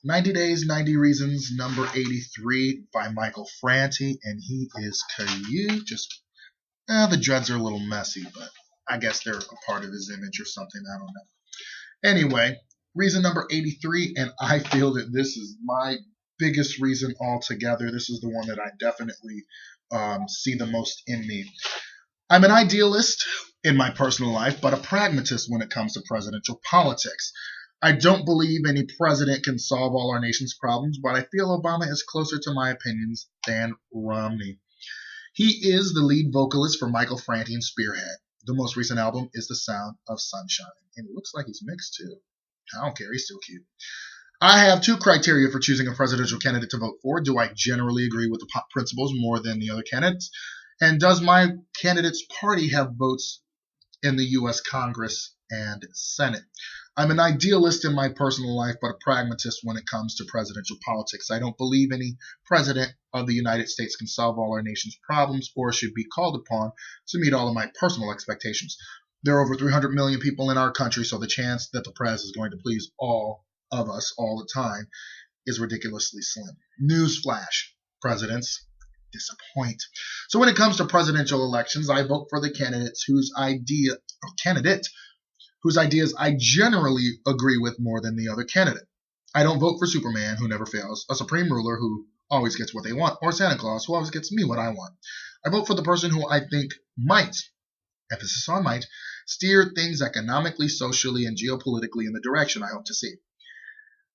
90 Days, 90 Reasons, number 83 by Michael Franti, and he is cute. Just, the dreads are a little messy, but I guess they're a part of his image or something. I don't know. Anyway, reason number 83, and I feel that this is my biggest reason altogether. This is the one that I definitely see the most in me. I'm an idealist in my personal life, but a pragmatist when it comes to presidential politics. I don't believe any president can solve all our nation's problems, but I feel Obama is closer to my opinions than Romney. He is the lead vocalist for Michael Franti and Spearhead. The most recent album is The Sound of Sunshine, and it looks like he's mixed too. I don't care, he's still cute. I have two criteria for choosing a presidential candidate to vote for. Do I generally agree with the principles more than the other candidates? And does my candidate's party have votes in the U.S. Congress and Senate? I'm an idealist in my personal life, but a pragmatist when it comes to presidential politics. I don't believe any president of the United States can solve all our nation's problems or should be called upon to meet all of my personal expectations. There are over 300 million people in our country, so the chance that the prez is going to please all of us all the time is ridiculously slim. Newsflash: presidents disappoint. So when it comes to presidential elections, I vote for the candidate whose ideas I generally agree with more than the other candidate. I don't vote for Superman, who never fails, a supreme ruler who always gets what they want, or Santa Claus, who always gets me what I want. I vote for the person who I think might, emphasis on might, steer things economically, socially, and geopolitically in the direction I hope to see.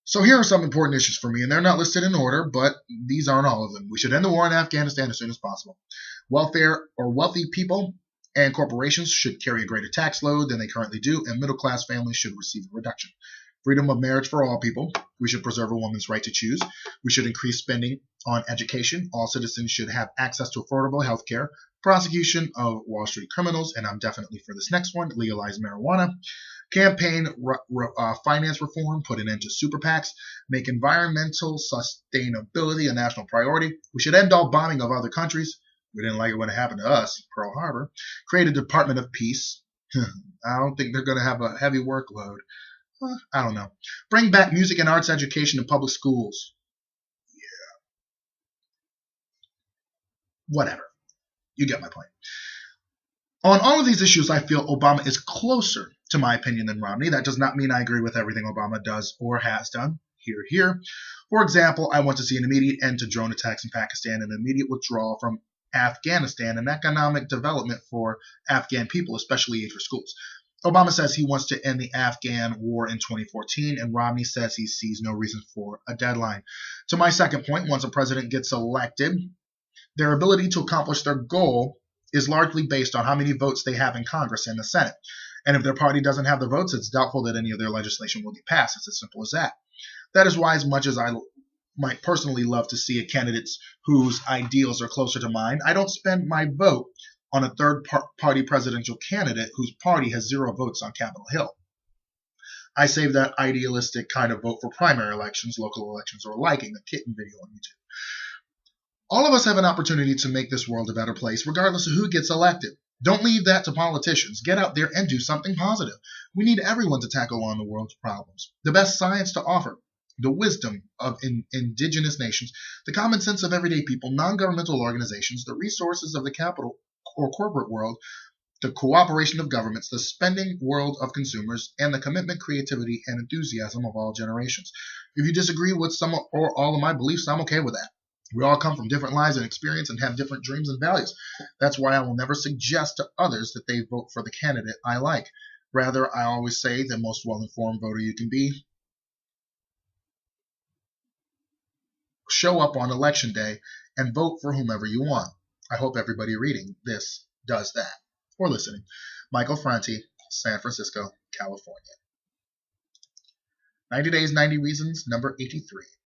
So here are some important issues for me, and they're not listed in order, but these aren't all of them. We should end the war in Afghanistan as soon as possible. Welfare or wealthy people and corporations should carry a greater tax load than they currently do, and middle-class families should receive a reduction. Freedom of marriage for all people. We should preserve a woman's right to choose. We should increase spending on education. All citizens should have access to affordable health care. Prosecution of Wall Street criminals, and I'm definitely for this next one, legalize marijuana. Campaign finance reform, put an end to super PACs, make environmental sustainability a national priority. We should end all bombing of other countries. We didn't like it when it happened to us, Pearl Harbor. Create a Department of Peace. I don't think they're going to have a heavy workload. I don't know. Bring back music and arts education in public schools. Yeah. Whatever. You get my point. On all of these issues, I feel Obama is closer to my opinion than Romney. That does not mean I agree with everything Obama does or has done. Here. For example, I want to see an immediate end to drone attacks in Pakistan and an immediate withdrawal from Afghanistan and economic development for Afghan people, especially aid for schools. Obama says he wants to end the Afghan war in 2014, and Romney says he sees no reason for a deadline. To my second point, once a president gets elected, their ability to accomplish their goal is largely based on how many votes they have in Congress and the Senate. And if their party doesn't have the votes, it's doubtful that any of their legislation will get passed. It's as simple as that. That is why, as much as I might personally love to see a candidate whose ideals are closer to mine, I don't spend my vote on a third-party presidential candidate whose party has 0 votes on Capitol Hill. I save that idealistic kind of vote for primary elections, local elections, or liking a kitten video on YouTube. All of us have an opportunity to make this world a better place, regardless of who gets elected. Don't leave that to politicians. Get out there and do something positive. We need everyone to tackle on the world's problems. The best science to offer, the wisdom of indigenous nations, the common sense of everyday people, non-governmental organizations, the resources of the capital or corporate world, the cooperation of governments, the spending world of consumers, and the commitment, creativity, and enthusiasm of all generations. If you disagree with some or all of my beliefs, I'm okay with that. We all come from different lives and experience and have different dreams and values. That's why I will never suggest to others that they vote for the candidate I like. Rather, I always say the most well-informed voter you can be. Show up on election day and vote for whomever you want. I hope everybody reading this does that. Or listening. Michael Franti, San Francisco, California. 90 Days, 90 Reasons, number 83.